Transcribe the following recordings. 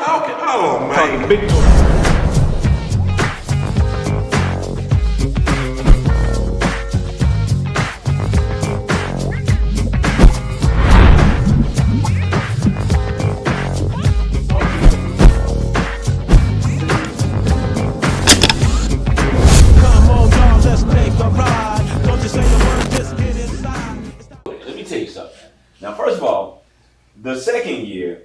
talking. Oh, man. Talking big talk. Now, first of all, the second year,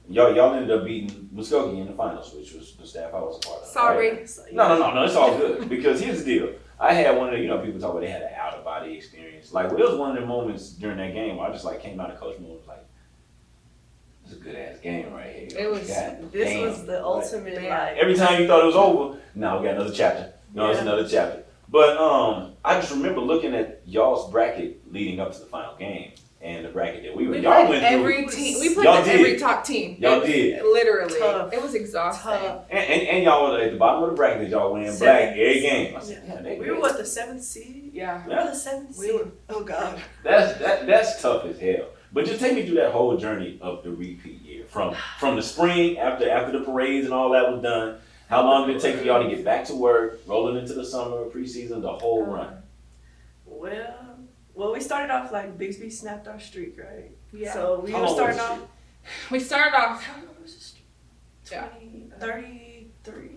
y'all ended up beating Muskogee in the finals, which was the staff I was a part of. Sorry. Right? No, it's all good. Because here's the deal. I had one of the, people talk about they had an out-of-body experience. Like, it was one of the moments during that game where I just, came out of coach mode and was like, this is a good-ass game right here. It was, this was the ultimate, every time you thought it was over, now we got another chapter. No, it's another chapter. But I just remember looking at y'all's bracket leading up to the final game. And the bracket that we went through. Every team. We played every top team. Y'all did. Literally. Tough. It was exhausting. And y'all were at the bottom of the bracket. Y'all winning black every game. I said, we were what, the 7th seed? Yeah. We were the 7th seed. Oh God. That's tough as hell. But just take me through that whole journey of the repeat year. From the spring after the parades and all that was done. How long did it take for y'all to get back to work, rolling into the summer, preseason, the whole run? Well, we started off like Bixby snapped our streak, right? Yeah. So we were starting off. We started off. How long was the streak? 33.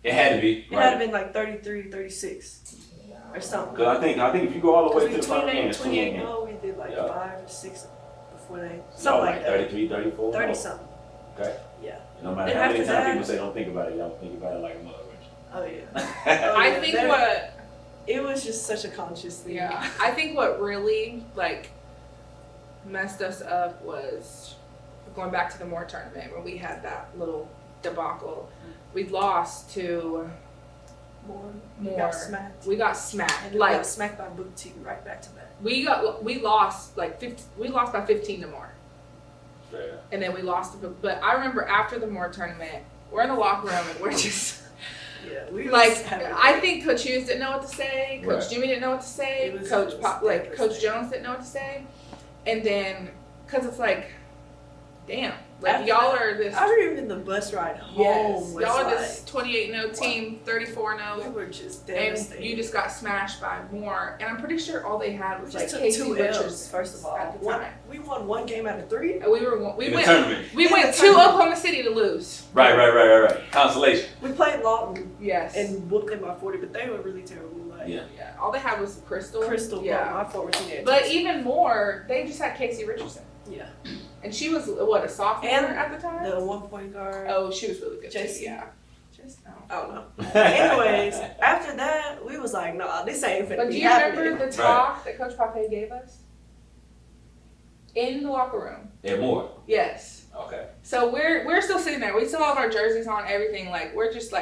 It had to be. It had to been like 33, 36 or something. Because I think if you go all the way to the final 28, game, it's 28 games. we did like 5 or 6 before they. So Something like that. 33, 34? 30 something. Okay. Yeah. No matter how many times people say don't think about it, y'all think about it like a mother. Oh yeah. I think it was just such a conscious thing. Yeah, I think what really messed us up was going back to the Moore tournament when we had that little debacle. We lost to Moore. We And got smacked. we got smacked by Book T right back to back. We lost we lost by 15 to Moore. Yeah. And then we lost but I remember after the Moore tournament, we're in the locker room and we're just I think Coach Hughes didn't know what to say. Coach Jimmy didn't know what to say. Coach Jones didn't know what to say. And then, because it's damn, y'all are this. I remember the bus ride home. Yes, y'all are this 28-0 team, 34-0. We were just devastated. And you just got smashed by Moore. And I'm pretty sure all they had was Casey 2 Richards. First of all, at the time. We won 1 game out of 3. And we went tournament. to Oklahoma City to lose. Right. Consolation. We played Lawton. Yes. And whooped them by 40, but they were really terrible. Yeah. All they had was Crystal. Yeah. My forward teenagers. But even more, they just had Casey Richardson. Yeah. And she was, a sophomore at the time? The 1 point guard. Oh, she was really good too. JC. Yeah. I don't know. Anyways, after that, we was like, nah, this ain't finna But be do you happening. remember the talk that Coach Pape gave us? In the locker room. Yeah, more. Yes. Okay. So we're still sitting there. We still have our jerseys on, everything. We're just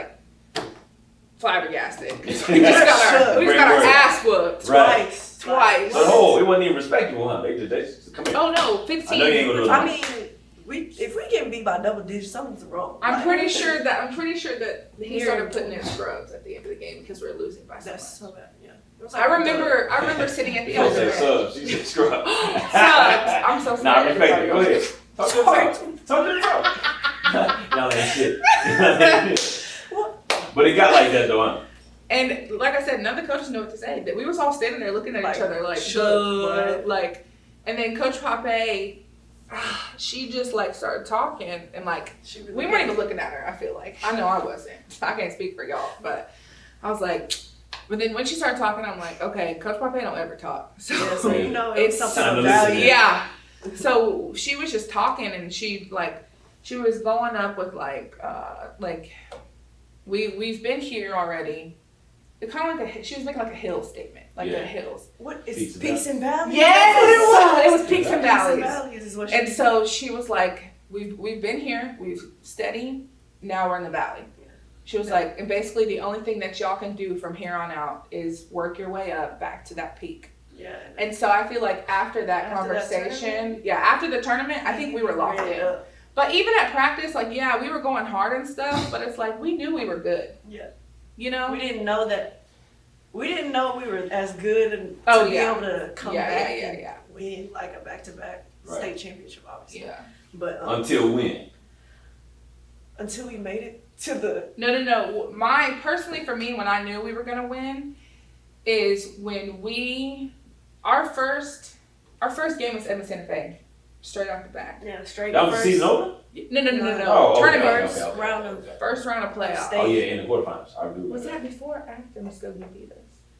flabbergasted. We just got our ass whooped. Twice. So it wasn't even respectable, huh? They just come here. Oh no, 15. I know you ain't gonna do it. I mean, if we get beat by double digits, something's wrong. I'm pretty sure that he started putting in scrubs at the end of the game because we were losing by so much. That's so bad. Yeah. I remember sitting at the end of the game. Subs. She said scrub. I'm so sorry. Nah, respect it. Go ahead. Talk to the talk. Now that shit. But it got like that though, huh? And like I said, none of the coaches knew what to say. We was all standing there looking at each other and then Coach Pape, she just started talking and we weren't even looking at her. I feel like I know I wasn't. I can't speak for y'all, but I was like. But then when she started talking, I'm like, okay, Coach Pape don't ever talk. So it's something of value. Yeah. So she was just talking and she was going up with we've been here already. It kind of she was making a hill statement, the hills. What is peaks and valleys? Yes, it was peaks and valleys. Peaks and valleys is what and so she was like, we've been here, we've steady, now we're in the valley. She was like, and basically the only thing that y'all can do from here on out is work your way up back to that peak. Yeah. And so I feel like after that conversation, after the tournament, I think we were locked in. But even at practice, we were going hard and stuff, but it's we knew we were good. Yeah. You know? We didn't know we were as good and to be able to come back and win a back-to-back state championship, obviously. Yeah. But until when? until we made it to the. No. Personally, for me, when I knew we were gonna win, is when our first game was Edmond Santa Fe, straight off the bat. Yeah, straight. That was the season over? No. Oh, Tournament. okay. Round of First round of playoffs. Oh yeah, in the quarterfinals. I do. Was that before or after Muskogee beat us?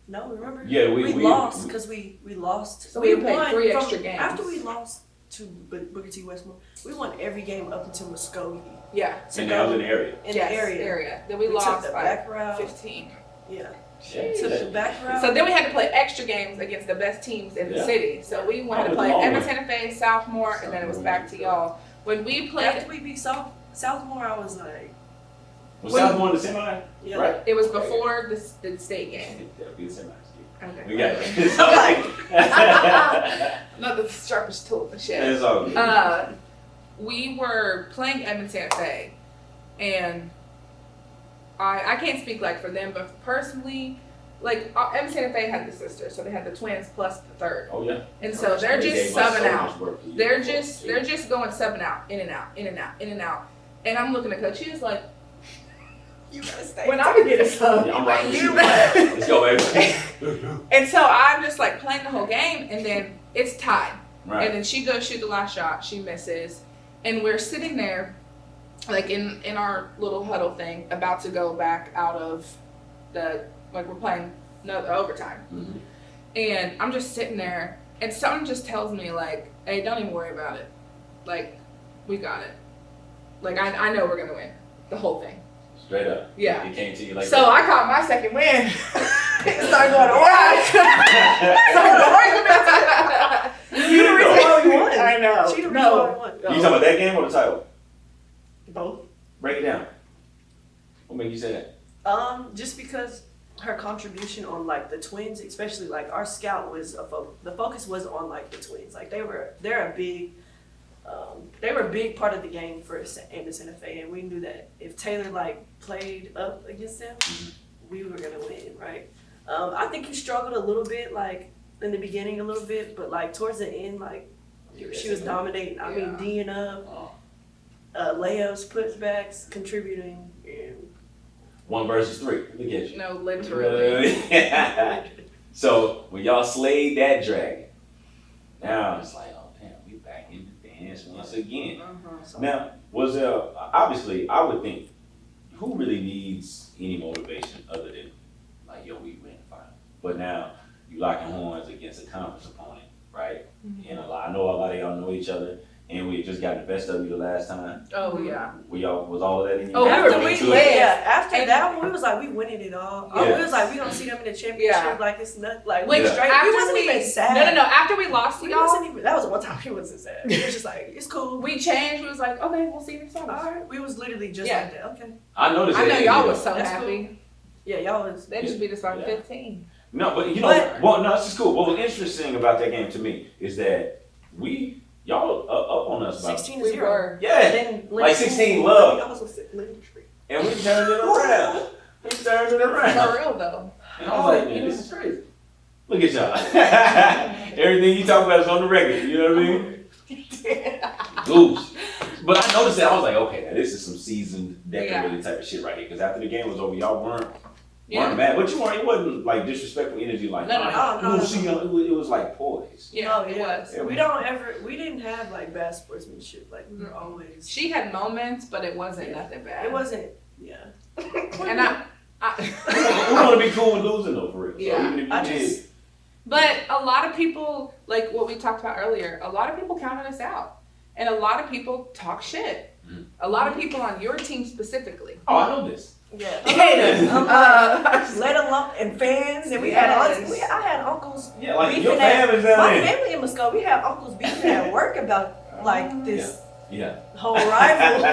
No, remember? Yeah, we lost because we lost. So we won played 3 extra games. After we lost to Booker T. Westmore, we won every game up until Muskogee. Yeah. So and that was in the area. The area. Then we took lost the by back route. 15. Yeah. Shit. Took the back route. So then we had to play extra games against the best teams in the city. So we wanted to play Edmond Santa Fe, Sophomore, and then it was back to y'all. When we played, after we beat Sophomore, I was like. Was Sophomore in the semi? Yeah. Right. It was before the state game. That'll be the semis. Okay. We got it. Not the sharpest tool in the shed. It's all good. We were playing Edmond Santa Fe, and I can't speak like for them, but personally, like Edmond Santa Fe had the sisters, so they had the twins plus the third. Oh yeah. And so they're just subbing out. They're just going subbing out, in and out. And I'm looking at Coach Hughes like, You gotta stay. when I would get a sub, Yeah, I'm rocking you with you. Let's go, baby. And so I'm just like playing the whole game, and then it's tied. Right. And then she goes shoot the last shot, she misses, and we're sitting there, like in our little huddle thing, about to go back out of we're playing another overtime. Mm-hmm. And I'm just sitting there, and something just tells me like, hey, don't even worry about it. Like, we got it. Like, I know we're gonna win the whole thing. Straight up. Yeah. It came to you like So that. I caught my second win. It started going wild. You the reason why we won. I know. She the reason why we won. You talking about that game or the title? Both. Break it down. What made you say that? Just because her contribution on like the twins, especially like our scout was the focus was on like the twins. Like they're a big part of the game for Edmond Santa Fe, and we knew that if Taylor like played up against them, we were gonna win, right? I think he struggled a little bit, like in the beginning a little bit, but like towards the end, like she was dominating. I mean, D'ing up, layups, putbacks, contributing. And 1 versus 3. Look at you. No, literally. So when y'all slayed that dragon, now it's like, oh damn, we back in the dance once again. Now, was there obviously I would think who really needs any motivation other than like, yo, we win the final. But now you locking horns against a conference opponent, right? And I know a lot of y'all know each other, and we just got the best of you the last time. Oh yeah. Was all of that in you? Oh, after and that one, we was like, we winning it all. Yeah. We was like, we gonna see them in the championship. Yeah. Like it's not like Which we straight. after We wasn't even sad. No. After we lost to We y'all, wasn't even. That was the one time we wasn't sad. We was just like, it's cool. we changed. We was like, okay, we'll see you next time. All right. We was literally just Yeah. like that. Okay. I noticed I that. know y'all was so That's happy. Yeah, y'all was. They just beat us by Yeah. 15. No, but you know, well, no, this is cool. What was interesting about that game to me is that y'all up on us about 16 to We 0. were. yeah, Then like 16 love, I was a living tree. and we turned it around. For real though. And I was like, man, this is crazy. Look at y'all. Everything you talk about is on the record. You know what I mean? Goose. But I noticed that I was like, okay, now this is some seasoned, decorated type of shit right here. Because after the game was over, y'all weren't mad, but you weren't. It wasn't like disrespectful energy. Like, No. it was like poise. Yeah, it was. We didn't have like bad sportsmanship. Like we were always. She had moments, but it wasn't nothing bad. It wasn't. Yeah. And We want to be cool with losing though, for real. So Yeah. even if you did. But a lot of people, like what we talked about earlier, a lot of people counted us out. And a lot of people talk shit. A lot of people on your team specifically. Oh, I know this. Yeah. Haters. Let alone and fans, and we had aunts. I had uncles. Yeah, like beefing your family's down my there. family in Muskogee. We had uncles beefing at work about like this Yeah. whole rival.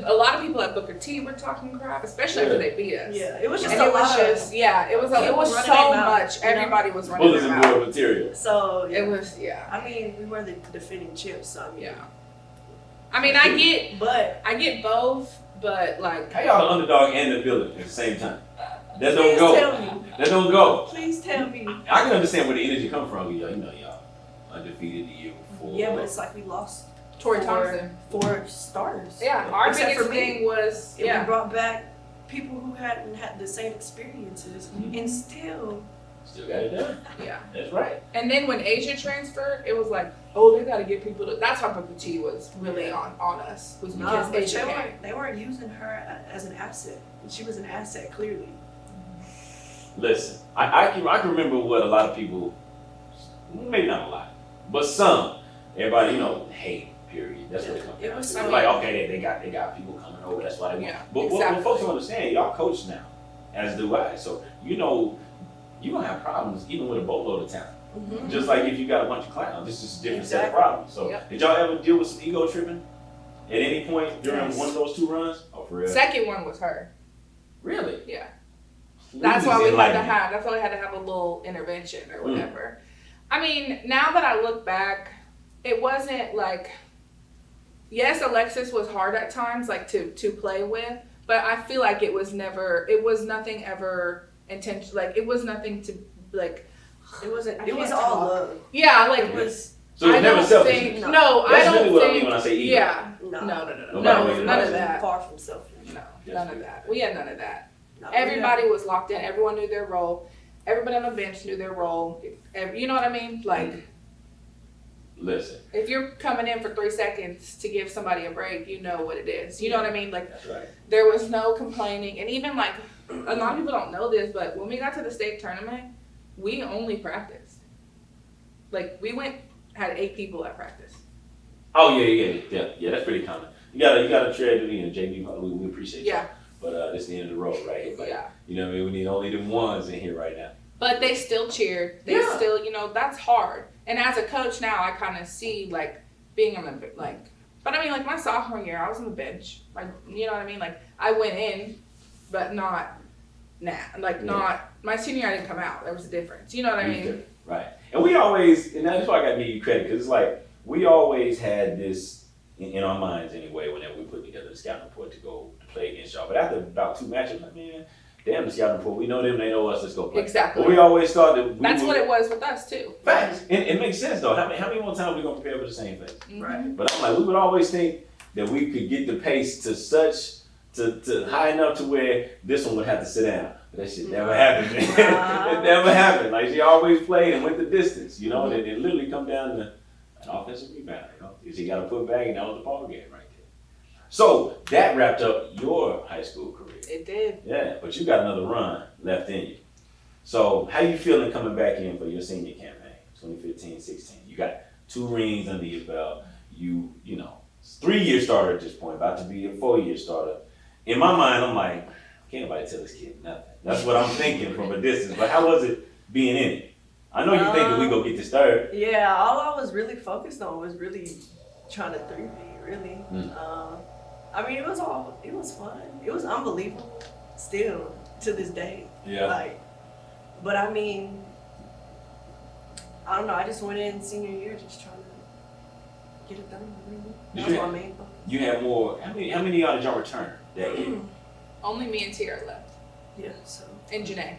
A lot of people at Booker T were talking crap, especially after they beat us. Yeah, it was just And a it was lot just, it was people so running their mouth, much. you know? Everybody was running Bullets their and mouth. board material. So It was, I mean, we were the defending champs. So I mean, I mean, but I get both, but like. How y'all the underdog and the villain at the same time? That don't please go. tell me. That don't go. Please tell me. I can understand where the energy come from. You know, y'all undefeated the year before. Yeah, but it's like we lost Torrey Thompson. 4 starters. Yeah, our Except biggest for me. thing was We brought back people who hadn't had the same experiences, and still got it done. Yeah. That's right. And then when Asia transferred, it was like, oh, they got to get people to. That's why Booker T was really on us, was because Asia came. They weren't using her as an asset. She was an asset, clearly. Listen, I can remember what a lot of people, maybe not a lot, but some, everybody, hate. Period. That's what it comes down to. It's like, okay, they got people coming over. That's why they want. Yeah, But exactly. what folks don't understand, y'all coach now, as do I. So you're gonna have problems even with a boatload of talent. Mm-hmm. Just like if you got a bunch of clowns, this is a different set of problems. So did y'all ever deal with some ego tripping at any point during one of those 2 runs? Oh, for real? Second one was her. Really? Yeah. That's why we had to have. That's why we had to have a little intervention or whatever. I mean, now that I look back, it wasn't like. Yes, Alexis was hard at times, like to play with, but I feel like it was nothing ever intentional. Like it was nothing to like. It wasn't. It was all love. Yeah, like it was. So it was never selfish. I don't really what I mean think. when I say ego. Yeah. No, No, Nobody none of that. Far from selfish. No, none of that. We had none of that. No, Everybody was locked in. Everyone knew their role. Everybody on the bench knew their role. You know what I mean? Like. Listen. If you're coming in for 3 seconds to give somebody a break, you know what it is. You know what I mean? Like, that's right. There was no complaining. And even like, a lot of people don't know this, but when we got to the state tournament, we only practiced. Like, we had 8 people at practice. Oh, yeah, that's pretty common. You gotta tread it in, JB, we appreciate you. Yeah. But this is the end of the road right here. Like, Yeah. You know what I mean? We need only them ones in here right now. But they still cheered. They still, that's hard. And as a coach now, I kind of see, like, being on the, like, but I mean, like, my sophomore year, I was on the bench. Like, you know what I mean? Like, I went in, but not, not, my senior year I didn't come out. There was a difference. You know what I mean? Right. And we always, and that's why I got to give you credit, because it's like, we always had this in our minds anyway, whenever we put together the scouting report to go to play against y'all. But after about 2 matches, like, man, damn the scouting report. We know them, they know us, let's go play. Exactly. But we always thought that that's what it was with us, too. Facts. It makes sense, though. How many more times we going to prepare for the same thing? Mm-hmm. Right. But I'm like, we would always think that we could get the pace to high enough to where this one would have to sit down. But that shit never happened, man. It never happened. Like, she always played and went the distance, and it literally come down to an offensive rebound, She got to put back, and that was the ball game right there. So that wrapped up your high school career. It did. Yeah, but you got another run left in you. So how you feeling coming back in for your senior campaign, 2015-16? You got 2 rings under your belt. You 3-year starter at this point, about to be a 4-year starter. In my mind, I'm like, can't nobody tell this kid nothing. That's what I'm thinking from a distance. But how was it being in it? I know you're thinking we go get this third. Yeah, all I was really focused on was really trying to 3-peat, really. I mean, it was fun. It was unbelievable, still, to this day. Yeah. But I mean, I don't know, I just went in senior year just trying to get it done, really. That was my main focus. You had more, how many y'all did y'all return that year? Only me and Tiara left. Yeah, so. And Janae.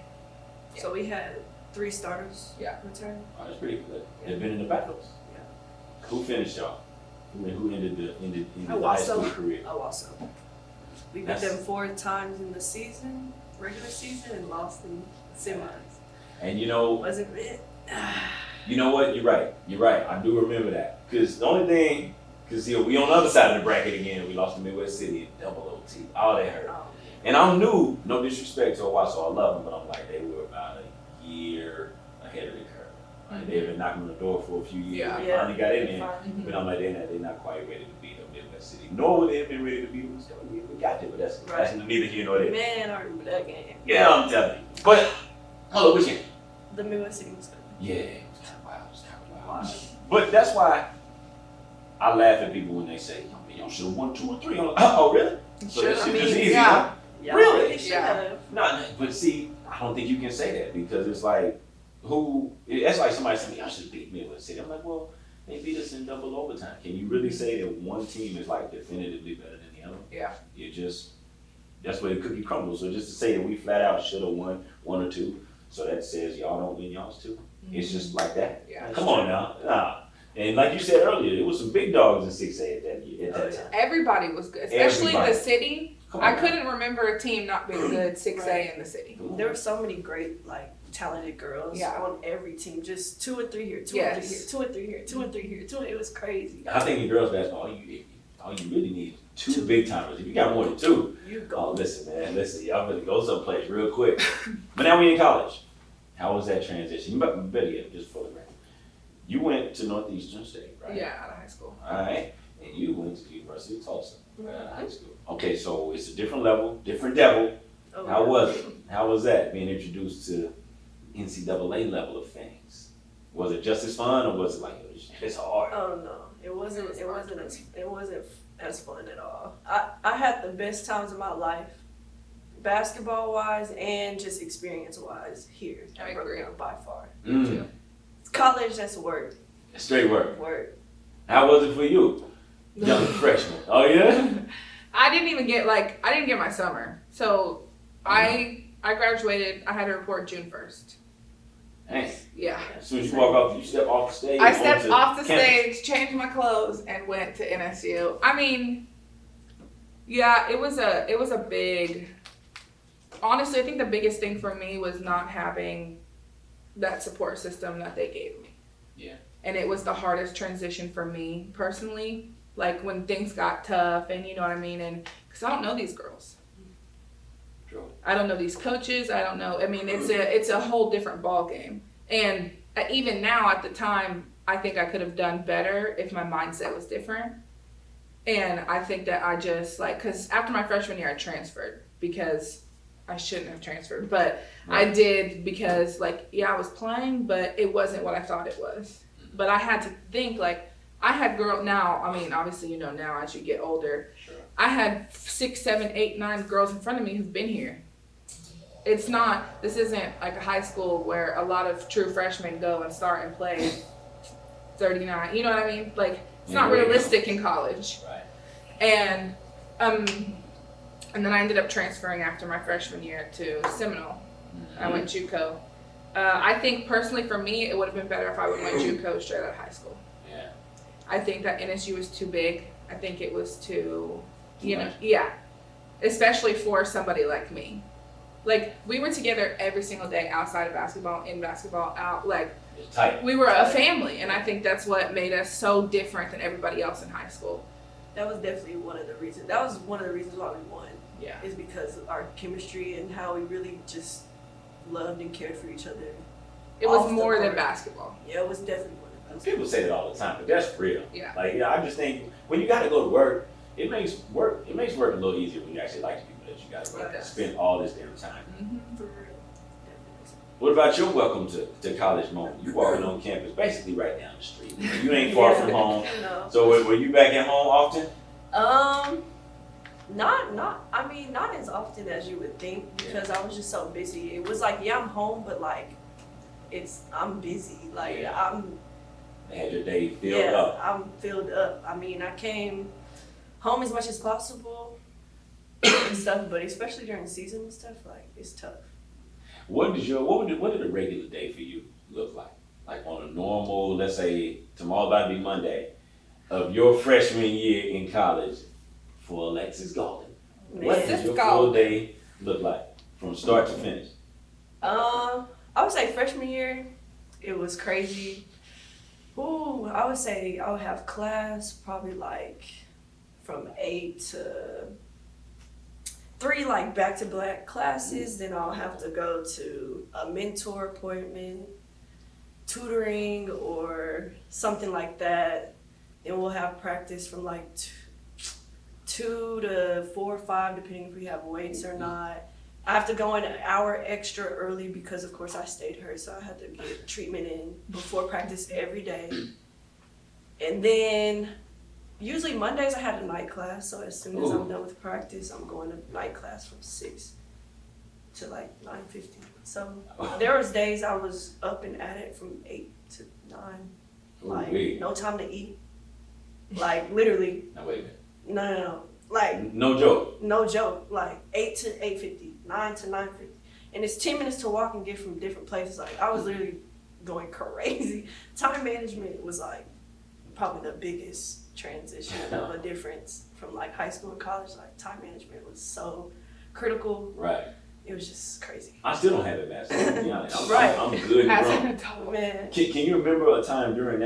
So we had 3 starters return. Oh, that's pretty good. They've been in the battles. Yeah. Who finished y'all? Who ended the high Owasso. school career? Owasso. We beat them 4 times in the season, regular season, and lost in semis. And Wasn't it? You know what? You're right. I do remember that. Because the only thing, we on the other side of the bracket again. We lost to Midwest City and double OT. All that hurt. And I'm new, no disrespect to Owasso, I love them, but I'm like, they were about a year ahead of the curve. Like, they've been knocking on the door for a few years. Yeah. They finally got in there, but I'm like, they're not quite ready to beat them Midwest City. Nor would they have been ready to beat them. We got there, but that's neither here nor there. Man, I remember that game. Yeah, I'm telling you. But, hold on, which game? The Midwest City was good. Yeah, it was kind of wild. But that's why I laugh at people when they say, y'all should have won 2 or 3. I'm like, oh, really? So that shit just easy, huh? Yeah, Really? should have. No, but see, I don't think you can say that because it's like, that's like somebody saying, y'all should beat Midwest City. I'm like, well, they beat us in double overtime. Can you really say that one team is like definitively better than the other? Yeah. That's where the cookie crumbles. So just to say that we flat out should have won 1 or 2, so that says y'all don't win y'all's too. It's just like that. Yeah. Come on now. Nah. And like you said earlier, there was some big dogs in 6A at that time. Everybody was good, especially Everybody. the city. Come I on. couldn't remember a team not being good 6A in the city. There were so many great, like, talented girls Yeah. on every team. Just 2 and 3 here, 2 Yes. and 3 here, 2 and 3 here, 2 and 3 here, 2. It was crazy. I think in girls basketball, all you really need is 2 big timers. If you got more than 2, You oh, go. listen, man, listen, y'all better go someplace real quick. But now we in college. How was that transition? You better get just for the record. You went to Northeastern State, right? Yeah, out of high school. All right, and you went to the University of Tulsa, high school. Okay, so it's a different level, different devil. Oh, How was it? How was that being introduced to NCAA level of things? Was it just as fun, or was it like it's hard? Oh no, it wasn't as fun at all. I had the best times of my life, basketball wise and just experience wise here. I at Brookdale agree. by far. Mm, College, that's work. straight work. Work. How was it for you, young freshman? Oh yeah. I didn't get my summer. So I graduated, I had to report June 1st. Dang. Yeah. As soon as you step off the stage. I stepped onto off the campus. stage, changed my clothes, and went to NSU. I mean, yeah, it was a big, honestly, I think the biggest thing for me was not having that support system that they gave me. Yeah. And it was the hardest transition for me personally, like when things got tough and you know what I mean, and because I don't know these girls. True. I don't know these coaches. I don't know. I mean, it's a whole different ball game. And even now, at the time, I think I could have done better if my mindset was different. And I think that I just because after my freshman year, I transferred because I shouldn't have transferred, but I did because I was playing, but it wasn't what I thought it was. But I had to think I had now. I mean, obviously, now as you get older. Sure. I had 6, 7, 8, 9 girls in front of me who've been here. This isn't like a high school where a lot of true freshmen go and start and play 39. You know what I mean? It's not realistic in college. Right. And then I ended up transferring after my freshman year to Seminole. Mm-hmm. I went JUCO. I think personally for me, it would have been better if I would have went JUCO straight out of high school. Yeah. I think that NSU was too big. I think it was too, much? yeah. Especially for somebody like me. We were together every single day outside of basketball, in basketball, out. It's tight. We were a family, and I think that's what made us so different than everybody else in high school. That was definitely one of the reasons. That was one of the reasons why we won. Yeah. Is because of our chemistry and how we really just loved and cared for each other. It was Off the more than court. basketball. Yeah, it was definitely more than basketball. People say that all the time, but that's real. Yeah. I just think when you got to go to work, it makes work a little easier when you actually like the people that you got to It does. spend all this damn time. Mm-hmm. For real. Definitely. What about your welcome to college moment? You walking on campus basically right down the street. You ain't far from home. No. So were you back at home often? Not as often as you would think because I was just so busy. It was I'm home, but I'm busy. Yeah. They had your day filled up. I'm filled up. I mean, I came home as much as possible and stuff, but especially during the season and stuff, it's tough. What did a regular day for you look like? Like on a normal, let's say tomorrow about to be Monday, of your freshman year in college for Alexis Gaulden. What does your full day look like from start to finish? I would say freshman year, it was crazy. I would say I would have class probably from 8 to 3 back-to-back classes. Then I'll have to go to a mentor appointment, tutoring or something like that. Then we'll have practice from 2 to 4 or 5, depending if we have weights or not. I have to go in an hour extra early because, of course, I stayed hurt, so I had to get treatment in before practice every day. And then, usually Mondays I had a night class, so as soon as I'm done with practice, I'm going to night class from 6 to 9:50. So there was days I was up and at it from 8 to 9, no time to eat. Literally. Now wait a minute. No. No joke. No joke. 8 to 8:50, 9 to 9:50. And it's 10 minutes to walk and get from different places. I was literally going crazy. Time management was probably the biggest transition of a difference from like high school and college. Like time management was so critical. Right. It was just crazy. I still don't have it mastered, to be honest. Right. I'm good and As grown. an adult. Man. Can you remember a time during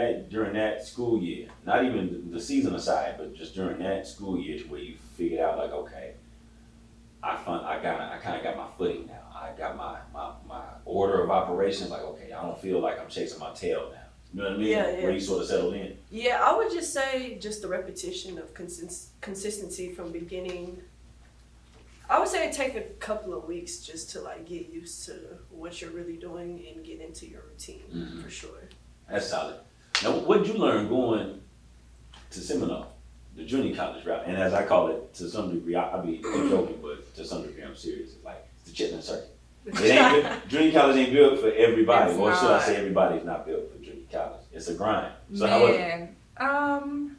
that school year, not even the season aside, but just during that school year where you figured out like, okay, I kind of got my footing now. I got my order of operations. Like, okay, I don't feel like I'm chasing my tail now. You know what I mean? Yeah. Where you sort of settled in. Yeah, I would just say just the repetition of consistency from beginning. I would say it take a couple of weeks just to like get used to what you're really doing and get into your routine for sure. That's solid. Now, what did you learn going to Seminole, the junior college route? And as I call it, to some degree, I'm joking, but to some degree, I'm serious. It's like it's the chitlin circuit. It ain't junior college ain't built for everybody, It's or should I not. say, everybody's not built for junior college. It's a grind. So how was it? Man,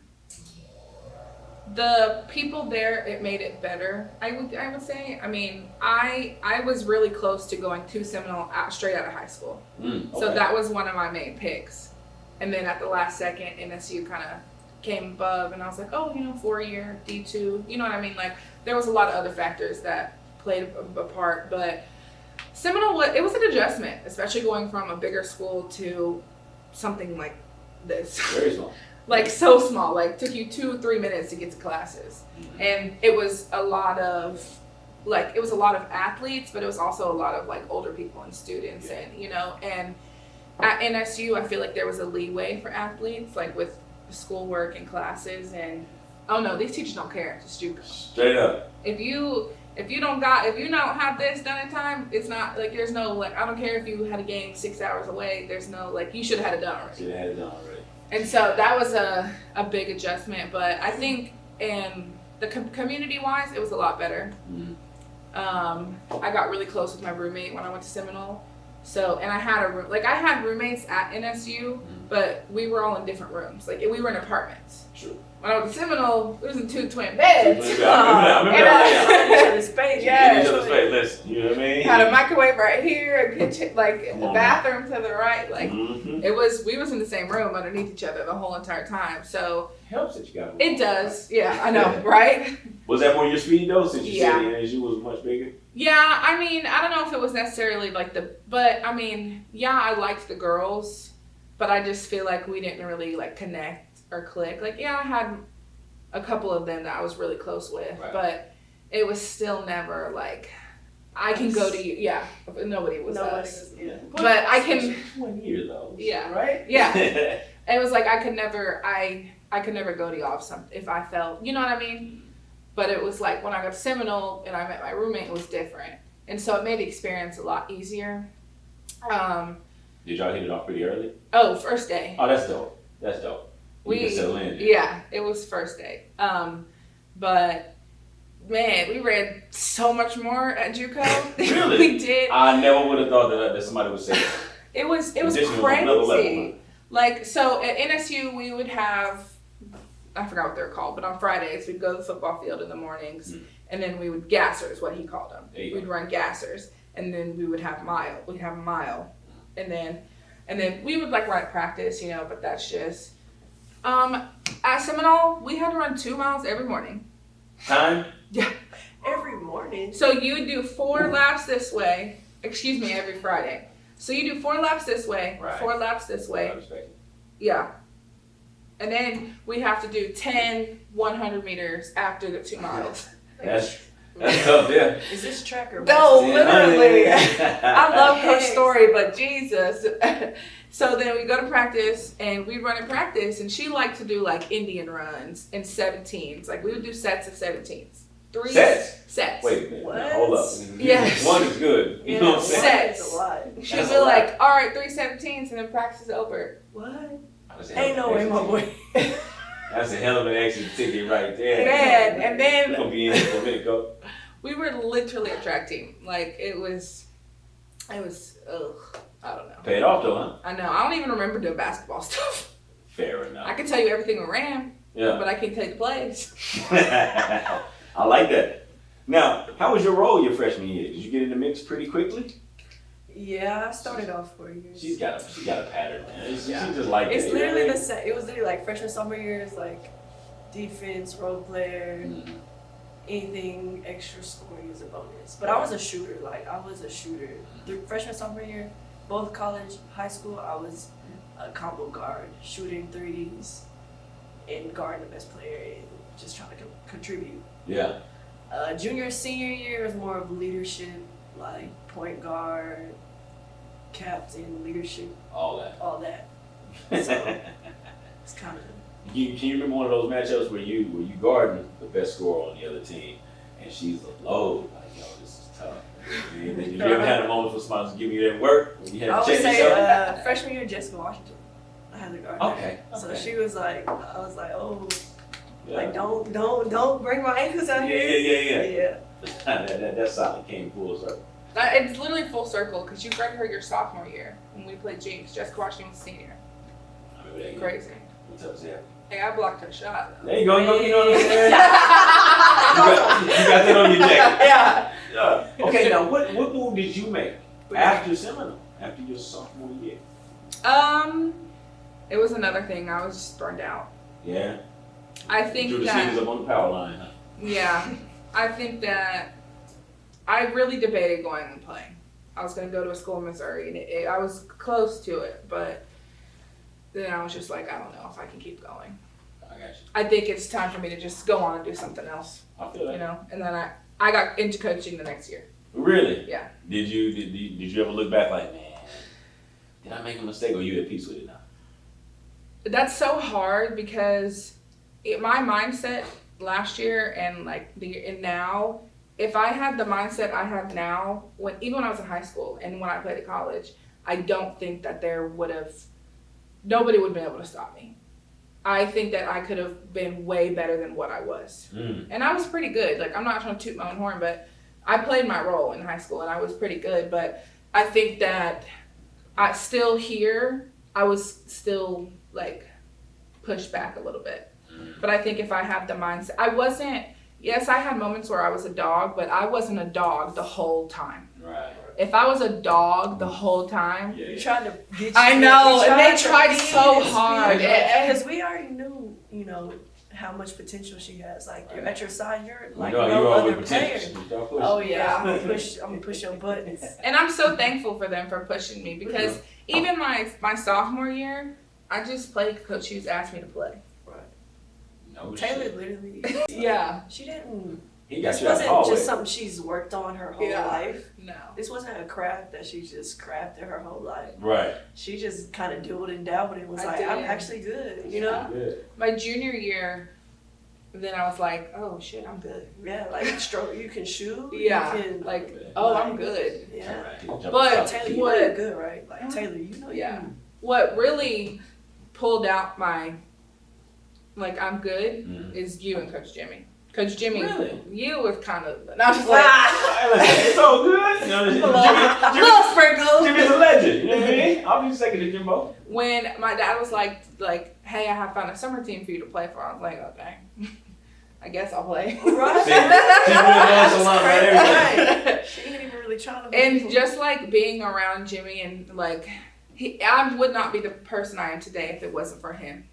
the people there, it made it better. I would say. I mean, I was really close to going to Seminole straight out of high school, so that was one of my main picks. And then at the last second, NSU kind of came above, and I was like, oh, 4-year D2. You know what I mean? Like there was a lot of other factors that played a part, but Seminole it was an adjustment, especially going from a bigger school to something like this. Very small. Like so small, like took you 2-3 minutes to get to classes. And it was a lot of athletes, but it was also a lot of like older people and students. And at NSU, I feel like there was a leeway for athletes, like with schoolwork and classes, and oh no, these teachers don't care, just you go. Straight up. If you don't have this done in time, it's not like there's no like I don't care if you had a game 6 hours away, there's no like you should have had it done already. Should have had it done already. And so that was a big adjustment, but I think in the community-wise, it was a lot better. I got really close with my roommate when I went to Seminole. So, and I had roommates at NSU, but we were all in different rooms. Like we were in apartments. True. When I went to Seminole, it was in 2 twin beds. I remember that. Each other's space. Yeah. Each other's face. Listen, you know what I mean? Had a microwave right here, a kitchen, like Come the on, bathroom to the right. Like we was in the same room underneath each other the whole entire time. So Helps that you got it does. Yeah, I know, right? Was that more your speed though, since you Yeah. said the NSU was much bigger? Yeah, I mean, I don't know if it was necessarily like but I mean, yeah, I liked the girls, but I just feel like we didn't really like connect or click. Like, yeah, I had a couple of them that I was really close with, Right. but it was still never like, I can go to you. Yeah, nobody was us. But I can, 1 year though. yeah, Right? yeah. It was like I could never go to y'all if I felt, you know what I mean? But it was like when I got to Seminole and I met my roommate, it was different. And so it made the experience a lot easier. Did y'all hit it off pretty early? Oh, first day. Oh, that's dope. That's dope. You can settle in. Yeah, it was first day. But man, we read so much more at JUCO. Really? We did. I never would have thought that somebody would say that. It was Addition was another level, crazy. Like, so at NSU, we would have, I forgot what they're called, but on Fridays, we'd go to the football field in the mornings, and then we would gassers, what he called them. We'd run gassers, and then we would have we'd have a mile. And then we would like run at practice, but that's just, at Seminole, we had to run 2 miles every morning. Time? Yeah. Every morning. So you would do 4 laps this way, every Friday. So you do 4 laps this way, Right. 4 laps this way. I respect it. Yeah. And then we have to do 10 100 meters after the 2 miles. That's tough, yeah. Is this track or No, basketball? literally. I love Coach Story, but Jesus. So then we go to practice, and we'd run in practice, and she liked to do like Indian runs in 17s. Like we would do sets of 17s. 3 sets. Wait a minute. What? Now, hold up. Yes. One is good. You know what I'm saying? Sets. That's a lot. She'd That's be a lot. like, all right, 3 17s, and then practice is over. What? That's a hell Ain't of no an way, my exit boy. ticket. That's a hell of an exit ticket right there. Man, and We're then going to be in here for a minute, go. we were literally a track team. Like it was, ugh, I don't know. Paid off though, huh? I know. I don't even remember doing basketball stuff. Fair enough. I can tell you everything we ran, Yeah. but I can't tell you the plays. I like that. Now, how was your role your freshman year? Did you get in the mix pretty quickly? Yeah, I started off 4 years. She's got a pattern, man. She Yeah. just like It's that, literally you know? the same. It was literally like freshman, sophomore years, like defense, role player, Mhm. anything extra scoring is a bonus. But I was a shooter. Like I was a shooter. Freshman, sophomore year, both college, high school, I was a combo guard, shooting threes, and guarding the best player, and just trying to contribute. Yeah. Junior, senior year was more of leadership, like point guard, captain, leadership, All that. all that. So it's kind of. Can you remember one of those matchups where you guarding the best scorer on the other team, and she's a load, like, yo, this is tough. Did you ever had a moment where somebody was giving you that work? When you had I to would check say yourself? freshman year, Jessica Washington. I had to guard her. Okay. So okay. she was like, I was like, oh, Yeah. like don't break my ankles out Yeah, here. yeah. That solid came full circle. It's literally full circle because you guarded her your sophomore year when we played Jinx. Jessica Washington was senior. I remember that game. Crazy. What's up, Zach? Hey, I blocked her shot. There you go, you know what I'm saying? you got that on your jacket. Yeah. Yeah. Okay, now what move did you make after Seminole, after your sophomore year? It was another thing. I was just burned out. Yeah. I think Drew the that. Seekers up on the power line, huh? Yeah, I think that I really debated going and playing. I was going to go to a school in Missouri, and I was close to it, but then I was just like, I don't know if I can keep going. I got you. I think it's time for me to just go on and do something else, I feel that. you know? And then I got into coaching the next year. Really? Yeah. Did you ever look back like, man, did I make a mistake, or you at peace with it now? That's so hard because my mindset last year and like the year and now, if I had the mindset I have now, even when I was in high school and when I played at college, I don't think that nobody would have been able to stop me. I think that I could have been way better than what I was. And I was pretty good. Like, I'm not trying to toot my own horn, but I played my role in high school and I was pretty good. But I think that I was still like pushed back a little bit. But I think if I had the mindset, yes, I had moments where I was a dog, but I wasn't a dog the whole time. Right. If I was a dog the whole time, Yeah. You're trying to get you. I know, and they tried so hard. Because we already knew, how much potential she has. Like, you're at your side, you're like You know, no you're other always player. potential. Oh yeah, I'm gonna push your buttons. And I'm so thankful for them for pushing me because even my sophomore year, I just played. Coach Hughes asked me to play. No Taylor shit. literally, Yeah. she didn't. He got This you out the wasn't hallway. just something she's worked on her whole Yeah. life. No. This wasn't a craft that she just crafted her whole life. Right. She just kind of dabbled and dabbled and was I like, did. I'm actually good, you know? Good. My junior year, then I was like, oh shit, I'm good. Yeah, like you can shoot. Yeah. You can, Like, oh, I'm good. yeah. But Taylor, you know what- you're good, right? Like Taylor, you know Yeah. you. What really pulled out like I'm good Mhm. is you and Coach Jimmy. Coach Jimmy, Really? you was kind of, and I was like, Hey, listen, it's so good. You know, little sprinkle. Jimmy's a legend. You know what I mean? I'll be second to Jimbo. When my dad was like, hey, I have found a summer team for you to play for, I was like, okay, I guess I'll play. Right. See, she really knows a lot about everything. Right. She ain't even really trying to. And just like being around Jimmy and like, I would not be the person I am today if it wasn't for him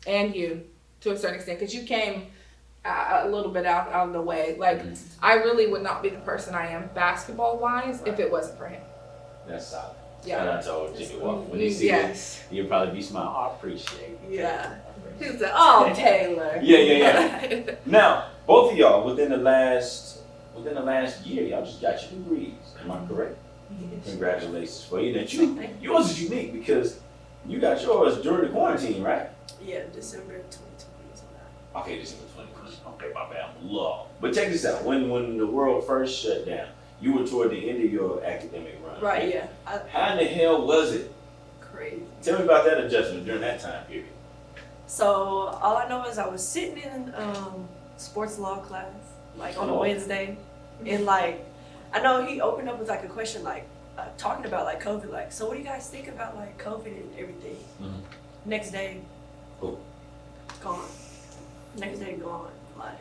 and you to a certain extent, because you came a little bit out of the way. Like, I really would not be the person I am basketball wise if it wasn't for him. That's solid. Yeah. And I told Jimmy Walker when he see Yes. it, he'll probably be smiling. I appreciate it. Yeah. He was like, oh, Taylor. Yeah. Now, both of y'all within the last year, y'all just got your degrees. Am I correct? Congratulations for you. That yours is unique because you got yours during the quarantine, right? Yeah, December 2020 is when I. Okay, December 2020. Okay, my bad. I'm low. But check this out. When the world first shut down, you were toward the end of your academic run. Right, yeah. How in the hell was it? Crazy. Tell me about that adjustment during that time period. So all I know is I was sitting in sports law class, like on a Wednesday, and like I know he opened up with like a question like talking about like COVID, like, so what do you guys think about like COVID and everything? Next day, Cool. gone. Next day gone. Like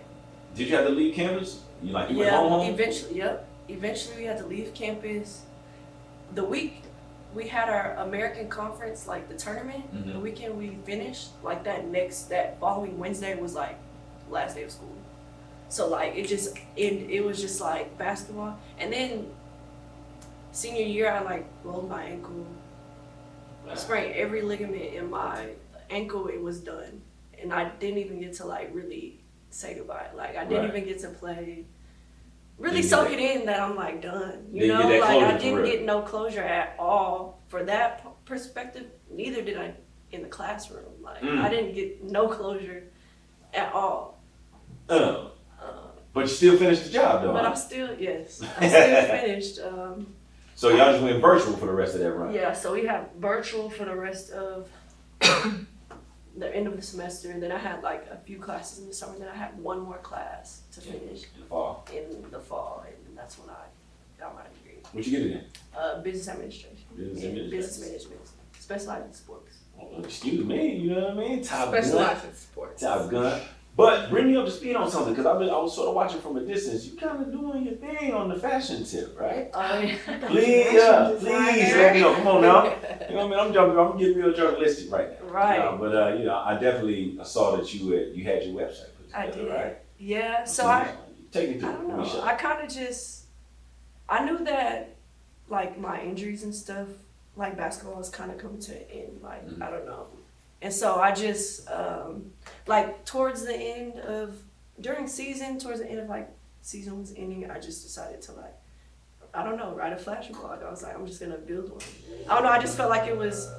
Did you have to leave campus? You went yeah, home? eventually, yep. Eventually we had to leave campus. the week we had our American conference, like the tournament, Mhm. the weekend we finished, like that following Wednesday was like last day of school. So like it was just like basketball. And then senior year I like rolled my ankle, sprained every ligament in my ankle, it was done. And I didn't even get to like really say goodbye. Like I didn't Right. even get to play, really Didn't soak get it in that I'm like done. You Didn't know, get that like closure I for didn't real. get no closure at all for that perspective. Neither did I in the classroom. Like I didn't get no closure at all. But you still finished the job though. But Huh? I'm still I still finished. So y'all just went virtual for the rest of that run. Yeah, so we have virtual for the rest of the end of the semester, and then I had like a few classes in the summer, and then I had one more class to finish In the fall. in the fall, and that's when I got my degree. What you get it in? Business administration. Business and administration. Business management, specialized in sports. Oh, excuse me, you know what I mean? Top Specialized in sports. Top gun. But bring me up to speed on something, because I was sort of watching from a distance. You kind of doing your thing on the fashion tip, right? Please let me know. Come on now. You know what I mean? I'm getting real journalistic right now. Right. But I definitely saw that you had your website put together, I did. right? Yeah. So I take me through. don't know. I kind of I knew that like my injuries and stuff, like basketball was kind of coming to an end. Like I don't know. And so I just, like towards the end of like season was ending, I just decided to like, I don't know, write a fashion blog. I was like, I'm just gonna build one. I don't know, I just felt like it was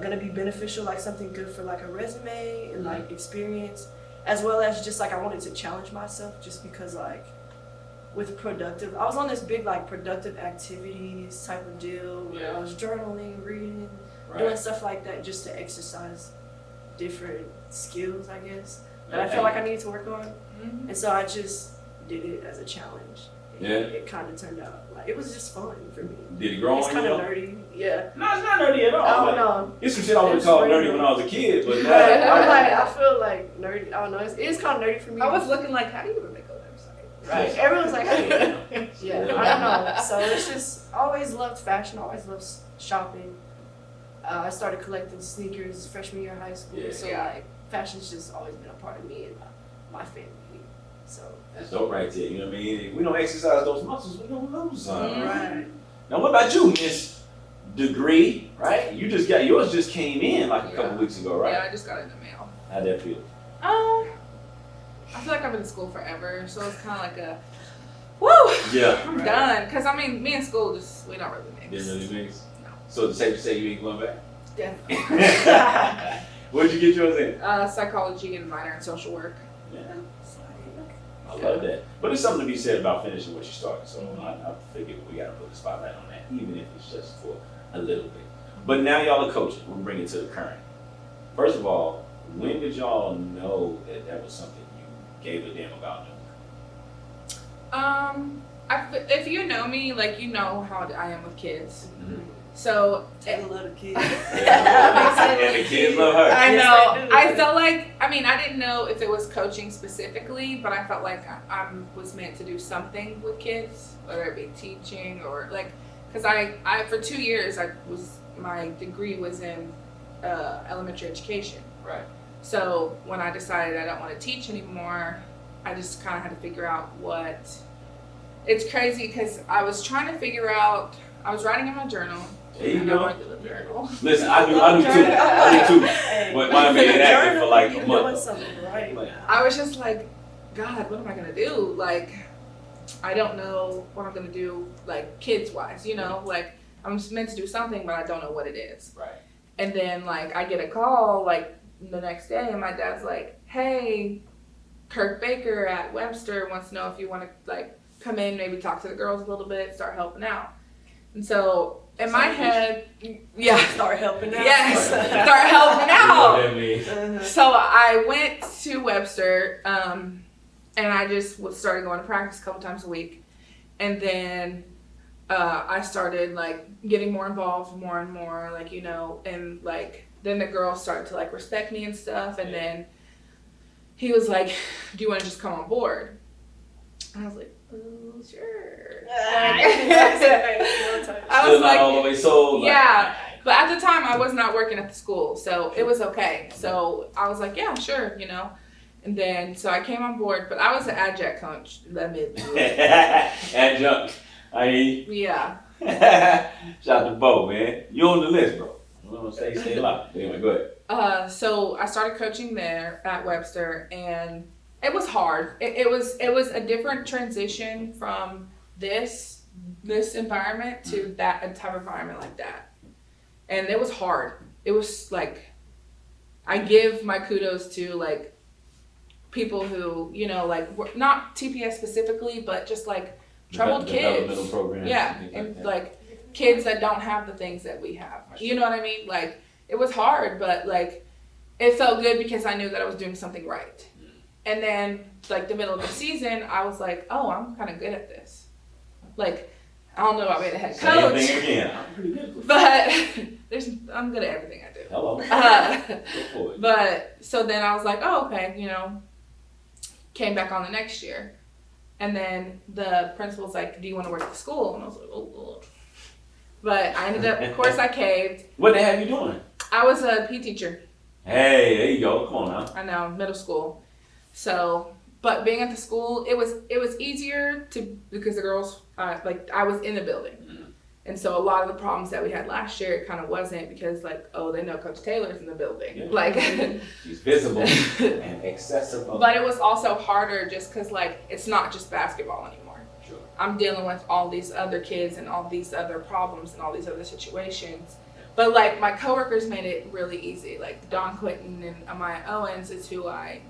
gonna be beneficial, like something good for like a resume and like experience, as well as just like I wanted to challenge myself just because like with productive, I was on this big like productive activities type of deal where I was journaling, reading, doing stuff like that just to exercise different skills, I guess, that I felt like I needed to work on. Mm-hmm. And so I just did it as a challenge. And Yeah. it kind of turned out like it was just fun for me. Did it grow It's on kind you? of nerdy, yeah. No, it's not nerdy at all. I Like, don't know. it's some shit I would have It's called really nerdy when I was a kid, but But now I'm like, I feel like nerdy. I don't know. It's kind of nerdy for me. I was looking like, how do you even make a website? Right. Everyone's like, yeah, I don't know. So it's just, I always loved fashion, always loved shopping. I started collecting sneakers freshman year of high school. Yeah. So like, fashion's just always been a part of me and my family. So that's dope right there. You know what I mean? If we don't exercise those muscles, we don't lose some. Mhm. right. Now, what about you, Miss Degree? Right? You just got yours. Just came in like a couple weeks ago, right? Yeah, I just got it in the mail. How'd that feel? I feel like I've been in school forever, so it's kind of like a, woo, Yeah. I'm Right. done. Because I mean, me and school we don't really mix. Didn't really mix. No. So it's safe to say you ain't going back. Definitely. What'd you get yours in? Psychology and minor in social work. Yeah. I love that. But there's something to be said about finishing what you started. So I figured we got to put the spotlight on that, even if it's just for a little bit. But now y'all are coaching. We'll bring it to the current. First of all, when did y'all know that that was something you gave a damn about doing? If you know me, like you know how I am with kids. Mm-hmm. So Taylor love the kids. And the kids love her. I Yes, know. they do. I felt like, I mean, I didn't know if it was coaching specifically, but I felt like I was meant to do something with kids, whether it be teaching or like, because I for 2 years my degree was in elementary education. Right. So when I decided I don't want to teach anymore, I just kind of had to figure out what. It's crazy because I was trying to figure out. I was writing in my journal. There you and go. I went to the journal. Listen, I do too. Hey, But mine been for the inactive for journal, like a you're month. doing something right. Like, I was just like, God, what am I gonna do? Like, I don't know what I'm gonna do, like kids wise, you know, like I'm meant to do something, but I don't know what it is. right. And then like I get a call like the next day, and my dad's like, hey, Kirk Baker at Webster wants to know if you want to like come in, maybe talk to the girls a little bit, start helping out. And so in my head, yeah, Start helping out. yes, start helping You know out. what that means? Uh-huh. So I went to Webster, and I just started going to practice a couple times a week, and then I started like getting more involved, more and more, like you know, and like then the girls started to like respect me and stuff, and then he was like, "Do you want to just come on board?" I was like, oh, sure. I I Still was not like, all the way sold. Like, yeah. But at the time, I was not working at the school, so it was okay. So I was like, yeah, sure, you know. And then, so I came on board, but I was an adjunct coach. Adjunct. Yeah. Shout out to Bo, man. You on the list, bro. I'm gonna stay alive. Anyway, go ahead. So I started coaching there at Webster, and it was hard. It was a different transition from this environment to that type of environment like that. And it was hard. It was like, I give my kudos to like people who, you know, like not TPS specifically, but just like troubled kids. Programs, yeah, and like kids that don't have the things that we have. You know what I mean? Like it was hard, but like it felt good because I knew that I was doing something right. And then like the middle of the season, I was like, oh, I'm kind of good at this. Like I don't know about being a head coach. Same thing again. I'm pretty good. But I'm good at everything I do. Hello. Uh, Go for it. But so then I was like, oh, okay, you know, came back on the next year. And then the principal's like, do you want to work at the school? And I was like, oh, Lord. But I ended up, of course, I caved. What the hell you doing? I was a PE teacher. Hey, there you go. Come on now. I know, middle school. So, but being at the school, it was easier to, because the girls, like I was in the building. And so a lot of the problems that we had last year, it kind of wasn't because like, oh, they know Coach Taylor's in the building. Yeah. Like, She's visible and accessible. but it was also harder just because like, it's not just basketball anymore. Sure. I'm dealing with all these other kids and all these other problems and all these other situations. But like my coworkers made it really easy. Like Don Quinton and Amaya Owens is who I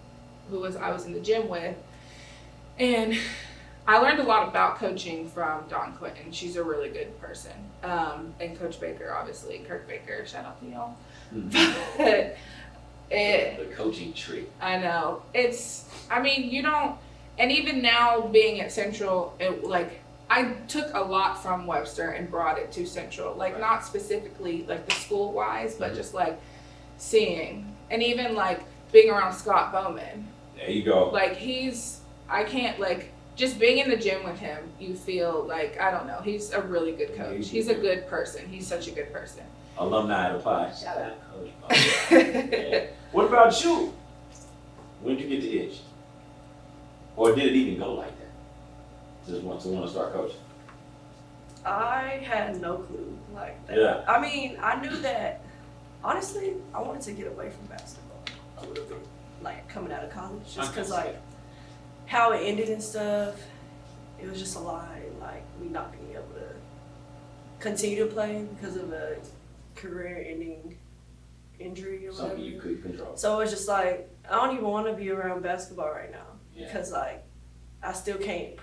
was in the gym with. And I learned a lot about coaching from Dawn Quinton. She's a really good person. And Coach Baker, obviously. Kirk Baker, shout out to y'all. But the coaching tree. I know. You don't, and even now being at Central, I took a lot from Webster and brought it to Central. Like, not specifically, like, the school-wise, but just, like, seeing. And even, like, being around Scott Bowman. There you go. Like, just being in the gym with him, you feel like, I don't know, he's a really good coach. He's a good person. He's such a good person. Alumni at Apply. Shout out. Yeah. What about you? When did you get the itch? Or did it even go like that? Just want to start coaching? I had no clue like that. Yeah. I mean, I knew that, honestly, I wanted to get away from basketball a little bit, like coming out of college, just because like how it ended and stuff, it was just a lie, like me not being able to continue to play because of a career-ending injury or whatever. Something you couldn't control. So it was just like, I don't even want to be around basketball right now because like I still can't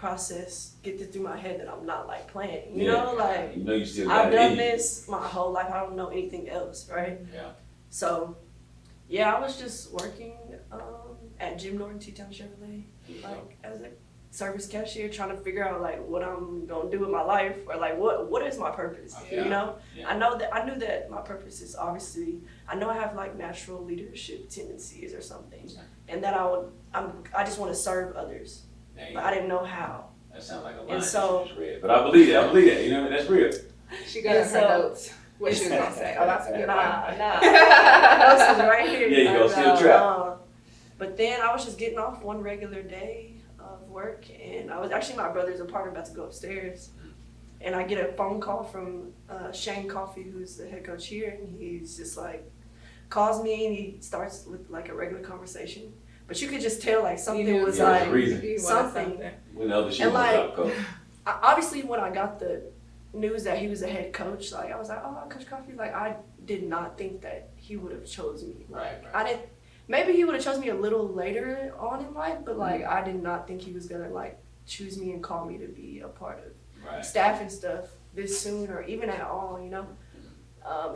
get it through my head that I'm not like playing. You know, like you know you still got I've it done in you. this my whole life. I don't know anything else, right? Yeah. So, yeah, I was just working at Jim Norton T-Town Chevrolet, like as a service cashier, trying to figure out like what I'm gonna do with my life, or like what is my purpose. Yeah. You know, Yeah. I knew that my purpose is obviously, I know I have like natural leadership tendencies or something, and that I just want to serve others, but I didn't know how. That sounds like a line And so- that you just read. But I believe that. You know, that's real. She got her notes. What she was going to say. Oh, that's a good one. Nah. This is right here. Yeah, you go, still trap. But then I was just getting off one regular day of work, and my brother's apartment about to go upstairs, and I get a phone call from Shane Coffey, who's the head coach here, and he's just like, calls me, and he starts with like a regular conversation, but you could just tell like something was like something. When the other shoe And, was like, up, coach. Obviously, when I got the news that he was a head coach, like I was like, oh, Coach Coffey, like I did not think that he would have chose me. Like I didn't. Maybe he would have chose me a little later on in life, but like I did not think he was gonna like choose me and call me to be a part of staff and stuff this soon, or even at all, you know.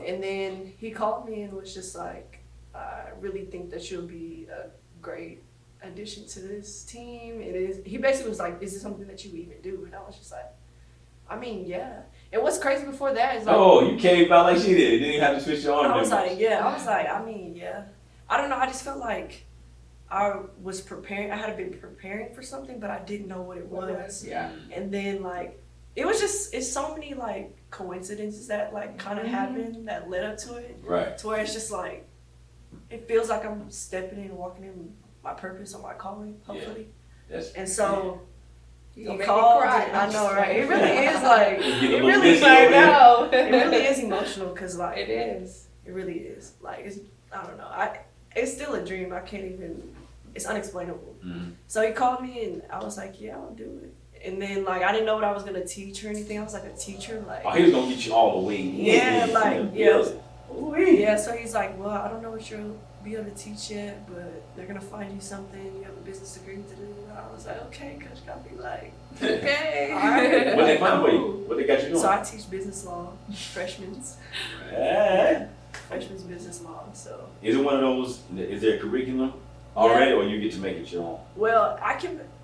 And then he called me and was just like, I really think that you'll be a great addition to this team. It is. He basically was like, is it something that you even do? And I was just like, I mean, yeah. And what's crazy before that is like, oh, you caved out like she did. Didn't even have to switch your arm. I was like, yeah. I was like, I mean, yeah. I don't know. I just felt like I was preparing. I had been preparing for something, but I didn't know what it was. Yeah. And then like it was just it's so many like coincidences that like kind of happened that led up to it. Right. To where it's just like it feels like I'm stepping in, walking in my purpose or my calling, hopefully. And so You he make called. me cry. I know, right? It really is like You it get a little really. busy over there. know. It really is emotional because like It is. It really is. Like it's I don't know. It's still a dream. I can't even. It's unexplainable. Mm-hmm. So he called me and I was like, yeah, I'll do it. And then like I didn't know what I was gonna teach or anything. I was like a teacher, like Oh, he was gonna get you all the way. Yeah, like, yeah. yeah. So he's like, well, I don't know what you'll be able to teach yet, but they're gonna find you something. You have a business degree to do. I was like, okay, Coach got me like, Okay. all right. What they find for Cool. you? What they got you doing? So I teach business law, freshmen's business law. So Is it one of those? Is there a curriculum already, or you get to make it your own? well,